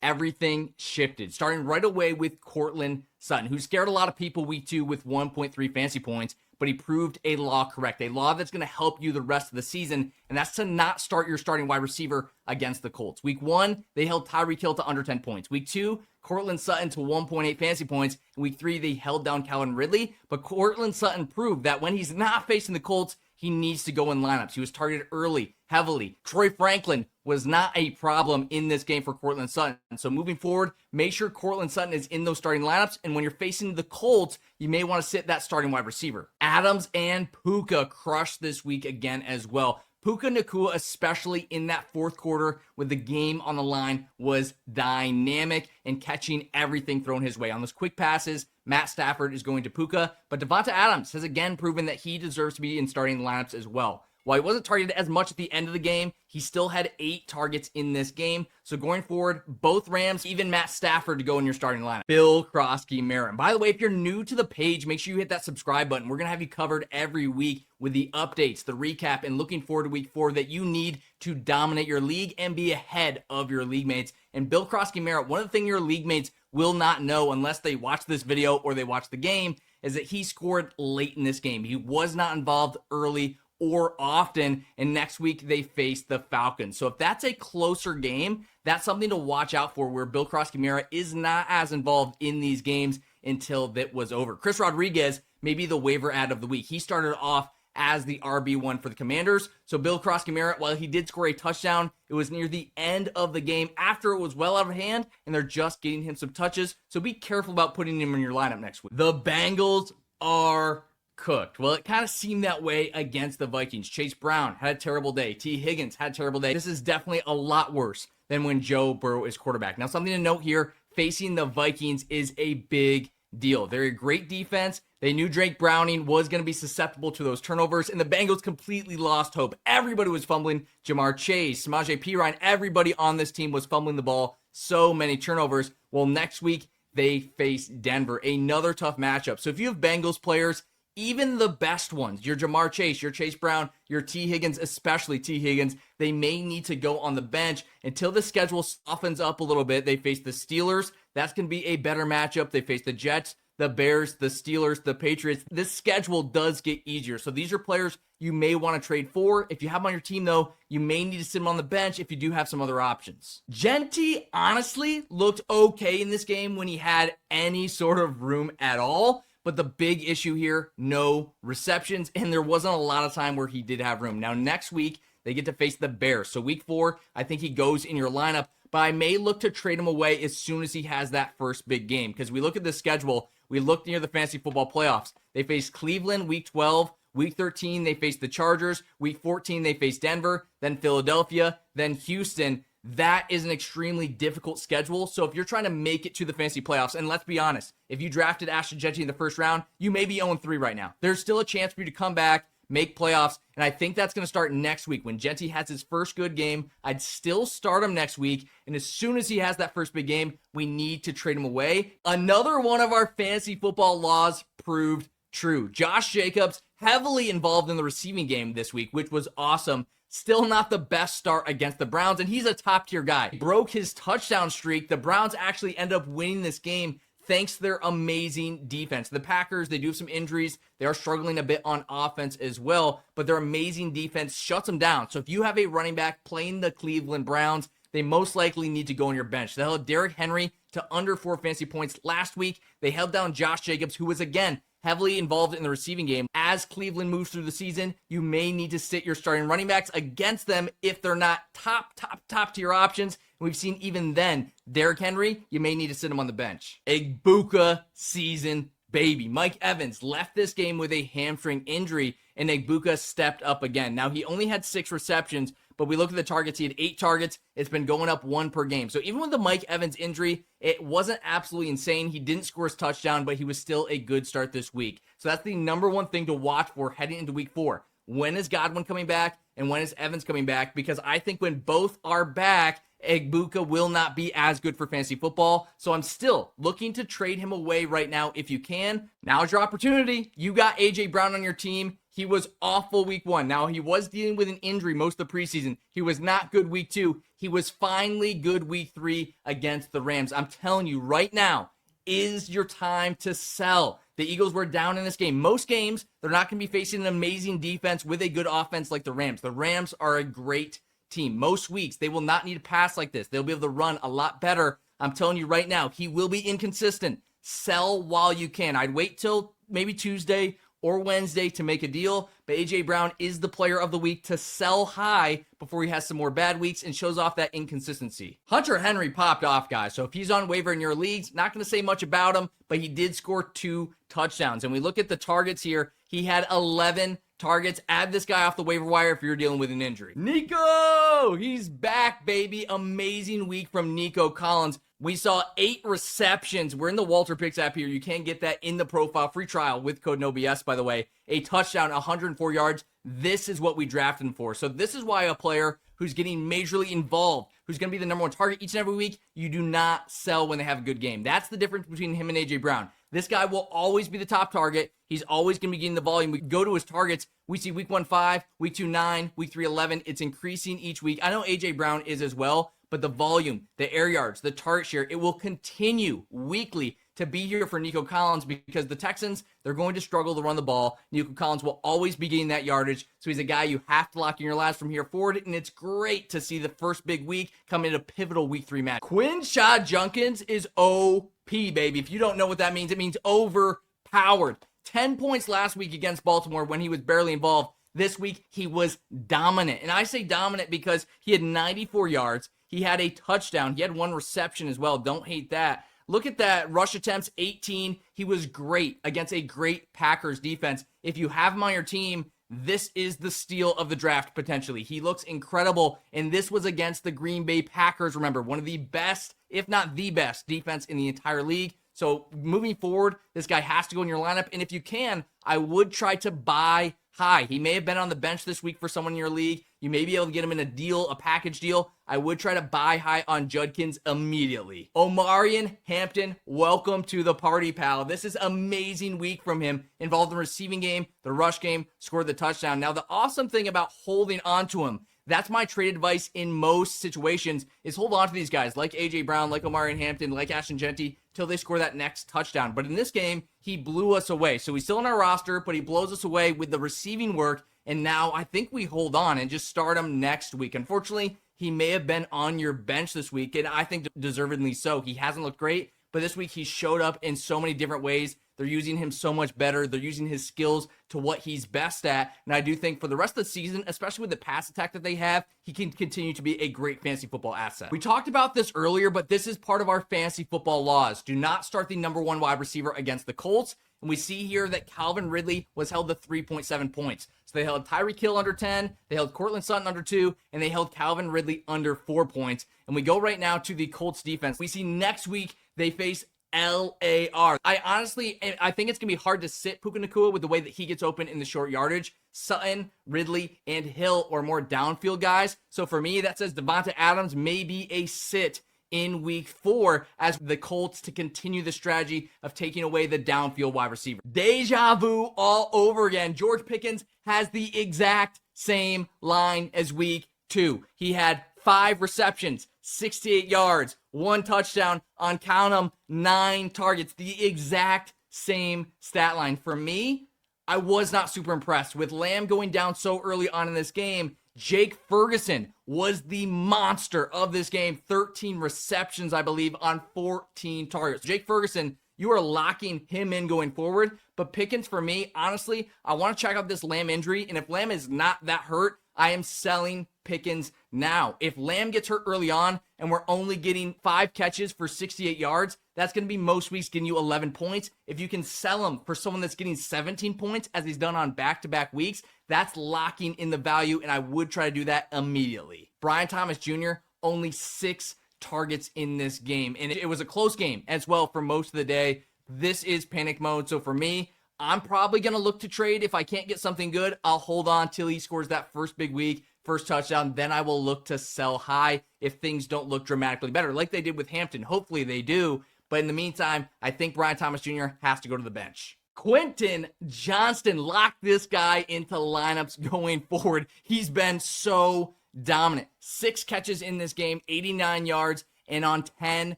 everything shifted, starting right away with Courtland Sutton, who scared a lot of people week 2 with 1.3 fantasy points, but he proved a law correct, a law that's going to help you the rest of the season, and that's to not start your starting wide receiver against the Colts. Week 1, they held Tyreek Hill to under 10 points. Week 2, Courtland Sutton to 1.8 fantasy points. In week 3, they held down Calvin Ridley, but Courtland Sutton proved that when he's not facing the Colts, he needs to go in lineups. He was targeted early, heavily. Troy Franklin was not a problem in this game for Courtland Sutton. So moving forward, make sure Courtland Sutton is in those starting lineups. And when you're facing the Colts, you may want to sit that starting wide receiver. Adams and Puka crushed this week again as well. Puka Nacua, especially in that fourth quarter with the game on the line, was dynamic and catching everything thrown his way. On those quick passes, Matt Stafford is going to Puka, but Devonta Adams has again proven that he deserves to be in starting lineups as well. While he wasn't targeted as much at the end of the game, he still had 8 targets in this game. So going forward, both Rams, even Matt Stafford to go in your starting lineup. Bill Croskey-Merritt. By the way, if you're new to the page, make sure you hit that subscribe button. We're going to have you covered every week with the updates, the recap, and looking forward to week 4 that you need to dominate your league and be ahead of your league mates. And Bill Croskey-Merritt, one of the things your league mates will not know unless they watch this video or they watch the game is that he scored late in this game. He was not involved early or often, and next week they face the Falcons. So if that's a closer game, that's something to watch out for, where Bill Croskey-Merritt is not as involved in these games until that was over. Chris Rodriguez may be the waiver ad of the week. He started off as the RB1 for the Commanders. So Bill Croskey-Merritt, while he did score a touchdown, it was near the end of the game after it was well out of hand, and they're just getting him some touches. So be careful about putting him in your lineup next week. The Bengals are cooked. Well, it kind of seemed that way against the Vikings. Chase Brown had a terrible day. T. Higgins had a terrible day. This is definitely a lot worse than when Joe Burrow is quarterback. Now, something to note here, facing the Vikings is a big deal. They're a great defense. They knew Drake Browning was going to be susceptible to those turnovers, and the Bengals completely lost hope. Everybody was fumbling. Jamar Chase, Samaje Perine, everybody on this team was fumbling the ball. So many turnovers. Well, next week, they face Denver. Another tough matchup. So if you have Bengals players, even the best ones, your Jamar Chase, your Chase Brown, your T. Higgins, especially T. Higgins, they may need to go on the bench until the schedule softens up a little bit. They face the Steelers. That's going to be a better matchup. They face the Jets, the Bears, the Steelers, the Patriots. This schedule does get easier. So these are players you may want to trade for. If you have them on your team, though, you may need to sit them on the bench if you do have some other options. Jeanty honestly looked okay in this game when he had any sort of room at all. But the big issue here, no receptions, and there wasn't a lot of time where he did have room. Now, next week, they get to face the Bears. So week 4, I think he goes in your lineup, but I may look to trade him away as soon as he has that first big game. Because we look at the schedule, we look near the fantasy football playoffs. They face Cleveland week 12. Week 13, they face the Chargers. Week 14, they face Denver, then Philadelphia, then Houston. That is an extremely difficult schedule. So if you're trying to make it to the fantasy playoffs, and let's be honest, if you drafted Ashton Jeanty in the first round, you may be 0-3 right now. There's still a chance for you to come back, make playoffs, and I think that's going to start next week. When Jeanty has his first good game, I'd still start him next week, and as soon as he has that first big game, we need to trade him away. Another one of our fantasy football laws proved true. Josh Jacobs, heavily involved in the receiving game this week, which was awesome. Still not the best start against the Browns, and he's a top-tier guy. He broke his touchdown streak. The Browns actually end up winning this game thanks to their amazing defense. The Packers, they do have some injuries. They are struggling a bit on offense as well, but their amazing defense shuts them down. So if you have a running back playing the Cleveland Browns, they most likely need to go on your bench. They held Derrick Henry to under 4 fantasy points last week. They held down Josh Jacobs, who was, again, heavily involved in the receiving game. As Cleveland moves through the season, you may need to sit your starting running backs against them if they're not top tier options. And we've seen even then, Derrick Henry, you may need to sit him on the bench. Egbuka season, baby. Mike Evans left this game with a hamstring injury, and Egbuka stepped up again. Now, he only had 6 receptions, but we look at the targets. He had 8 targets. It's been going up 1 per game. So even with the Mike Evans injury, it wasn't absolutely insane. He didn't score his touchdown, but he was still a good start this week. So that's the number one thing to watch for heading into week 4. When is Godwin coming back, and when is Evans coming back? Because I think when both are back, Egbuka will not be as good for fantasy football. So I'm still looking to trade him away right now if you can. Now's your opportunity. You got A.J. Brown on your team. He was awful week 1. Now, he was dealing with an injury most of the preseason. He was not good week 2. He was finally good week 3 against the Rams. I'm telling you right now, is your time to sell. The Eagles were down in this game. Most games, they're not going to be facing an amazing defense with a good offense like the Rams. The Rams are a great team. Most weeks, they will not need to pass like this. They'll be able to run a lot better. I'm telling you right now, he will be inconsistent. Sell while you can. I'd wait till maybe Tuesday or Wednesday to make a deal, but A.J. Brown is the player of the week to sell high before he has some more bad weeks and shows off that inconsistency. Hunter Henry popped off, guys, so if he's on waiver in your leagues, not going to say much about him, but he did score 2 touchdowns. And we look at the targets here, he had 11 targets. Add this guy off the waiver wire if you're dealing with an injury. Nico! He's back, baby. Amazing week from Nico Collins. We saw 8 receptions. We're in the Walter Picks app here. You can get that in the profile. Free trial with code NOBS, by the way. A touchdown, 104 yards. This is what we drafted him for. So this is why a player who's getting majorly involved, who's going to be the number 1 target each and every week, you do not sell when they have a good game. That's the difference between him and A.J. Brown. This guy will always be the top target. He's always going to be getting the volume. We go to his targets. We see week 1, 5, week 2, 9, week 3, 11. It's increasing each week. I know A.J. Brown is as well, but the volume, the air yards, the target share, it will continue weekly to be here for Nico Collins because the Texans, they're going to struggle to run the ball. Nico Collins will always be getting that yardage, so he's a guy you have to lock in your lives from here forward, and it's great to see the first big week come into a pivotal week 3 match. Quinshon Judkins is OP, baby. If you don't know what that means, it means overpowered. 10 points last week against Baltimore when he was barely involved. This week, he was dominant, and I say dominant because he had 94 yards. He had a touchdown. He had 1 reception as well. Don't hate that. Look at that. Rush attempts, 18. He was great against a great Packers defense. If you have him on your team, this is the steal of the draft potentially. He looks incredible, and this was against the Green Bay Packers. Remember, one of the best, if not the best, defense in the entire league. So moving forward, this guy has to go in your lineup, and if you can, I would try to buy high. He may have been on the bench this week for someone in your league. You may be able to get him in a deal, a package deal. I would try to buy high on Judkins immediately. Omarion Hampton, welcome to the party, pal. This is amazing week from him. Involved in the receiving game, the rush game, scored the touchdown. Now, the awesome thing about holding on to him, that's my trade advice in most situations, is hold on to these guys like A.J. Brown, like Omarion Hampton, like Ashton Jeanty, till they score that next touchdown. But in this game, he blew us away. So he's still on our roster, but he blows us away with the receiving work. And now I think we hold on and just start him next week. Unfortunately, he may have been on your bench this week, and I think deservedly so. He hasn't looked great, but this week he showed up in so many different ways. They're using him so much better. They're using his skills to what he's best at. And I do think for the rest of the season, especially with the pass attack that they have, he can continue to be a great fantasy football asset. We talked about this earlier, but this is part of our fantasy football laws. Do not start the number 1 wide receiver against the Colts. And we see here that Calvin Ridley was held to 3.7 points. So they held Tyreek Hill under 10, they held Courtland Sutton under 2, and they held Calvin Ridley under 4 points. And we go right now to the Colts defense. We see next week they face LAR. I think it's going to be hard to sit Puka with the way that he gets open in the short yardage. Sutton, Ridley, and Hill are more downfield guys. So for me, that says Devonta Adams may be a sit in week 4 as the Colts to continue the strategy of taking away the downfield wide receiver. Deja vu all over again. George Pickens has the exact same line as week 2. He had 5 receptions, 68 yards, 1 touchdown on, count them, 9 targets. The exact same stat line. For me, I was not super impressed. With Lamb going down so early on in this game, Jake Ferguson was the monster of this game. 13 receptions, I believe, on 14 targets. Jake Ferguson, you are locking him in going forward. But Pickens, for me, honestly, I want to check out this Lamb injury. And if Lamb is not that hurt, I am selling Pickens now. If Lamb gets hurt early on and we're only getting 5 catches for 68 yards, that's going to be most weeks getting you 11 points. If you can sell him for someone that's getting 17 points, as he's done on back-to-back weeks, that's locking in the value, and I would try to do that immediately. Brian Thomas Jr., only 6 targets in this game, and it was a close game as well for most of the day. This is panic mode, so for me, I'm probably going to look to trade. If I can't get something good, I'll hold on till he scores that first big week, first touchdown. Then I will look to sell high if things don't look dramatically better, like they did with Hampton. Hopefully they do. But in the meantime, I think Brian Thomas Jr. has to go to the bench. Quinten Johnston, lock this guy into lineups going forward. He's been so dominant. 6 catches in this game, 89 yards, and on 10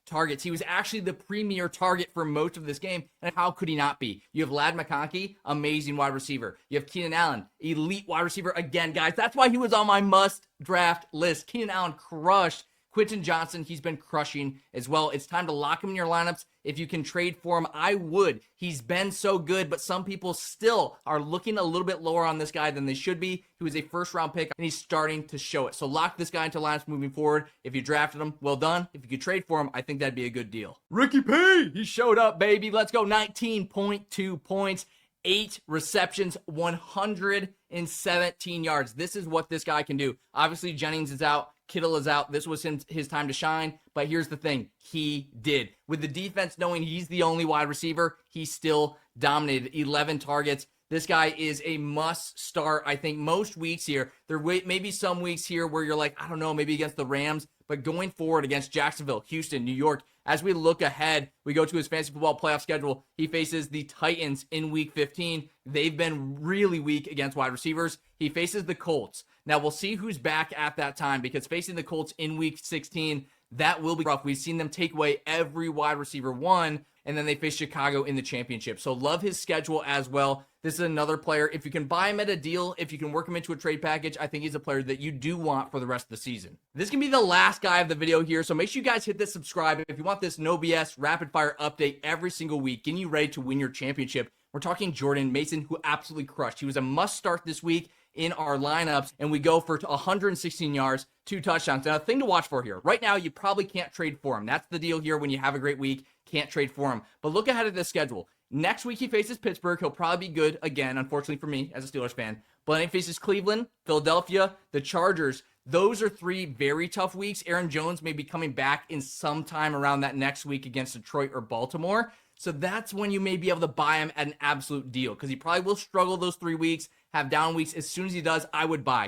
targets. He was actually the premier target for most of this game, and how could he not be? You have Ladd McConkey, amazing wide receiver. You have Keenan Allen, elite wide receiver again, guys. That's why he was on my must-draft list. Keenan Allen crushed. Quinten Johnston, he's been crushing as well. It's time to lock him in your lineups. If you can trade for him, I would. He's been so good, but some people still are looking a little bit lower on this guy than they should be. He was a first-round pick, and he's starting to show it. So lock this guy into lineups moving forward. If you drafted him, well done. If you could trade for him, I think that'd be a good deal. Ricky P, he showed up, baby. Let's go. 19.2 points. 8 receptions, 117 yards. This is what this guy can do. Obviously, Jennings is out. Kittle is out. This was his time to shine. But here's the thing. He did. With the defense knowing he's the only wide receiver, he still dominated. 11 targets. This guy is a must start, I think, most weeks here. There may be some weeks here where you're like, I don't know, maybe against the Rams. But going forward against Jacksonville, Houston, New York, as we look ahead, we go to his fantasy football playoff schedule. He faces the Titans in week 15. They've been really weak against wide receivers. He faces the Colts. Now, we'll see who's back at that time, because facing the Colts in week 16, that will be rough. We've seen them take away every wide receiver one, and then they face Chicago in the championship. So love his schedule as well. This is another player. If you can buy him at a deal, if you can work him into a trade package, I think he's a player that you do want for the rest of the season. This can be the last guy of the video here, so make sure you guys hit this subscribe if you want this no BS rapid fire update every single week, getting you ready to win your championship. We're talking Jordan Mason, who absolutely crushed. He was a must start this week in our lineups, and we go for 116 yards, 2 touchdowns. Now, a thing to watch for here. Right now, you probably can't trade for him. That's the deal here when you have a great week. Can't trade for him. But look ahead at this schedule. Next week, he faces Pittsburgh. He'll probably be good again, unfortunately for me as a Steelers fan. But then he faces Cleveland, Philadelphia, the Chargers. Those are 3 very tough weeks. Aaron Jones may be coming back in some time around that next week against Detroit or Baltimore. So that's when you may be able to buy him at an absolute deal, because he probably will struggle those 3 weeks, have down weeks. As soon as he does, I would buy.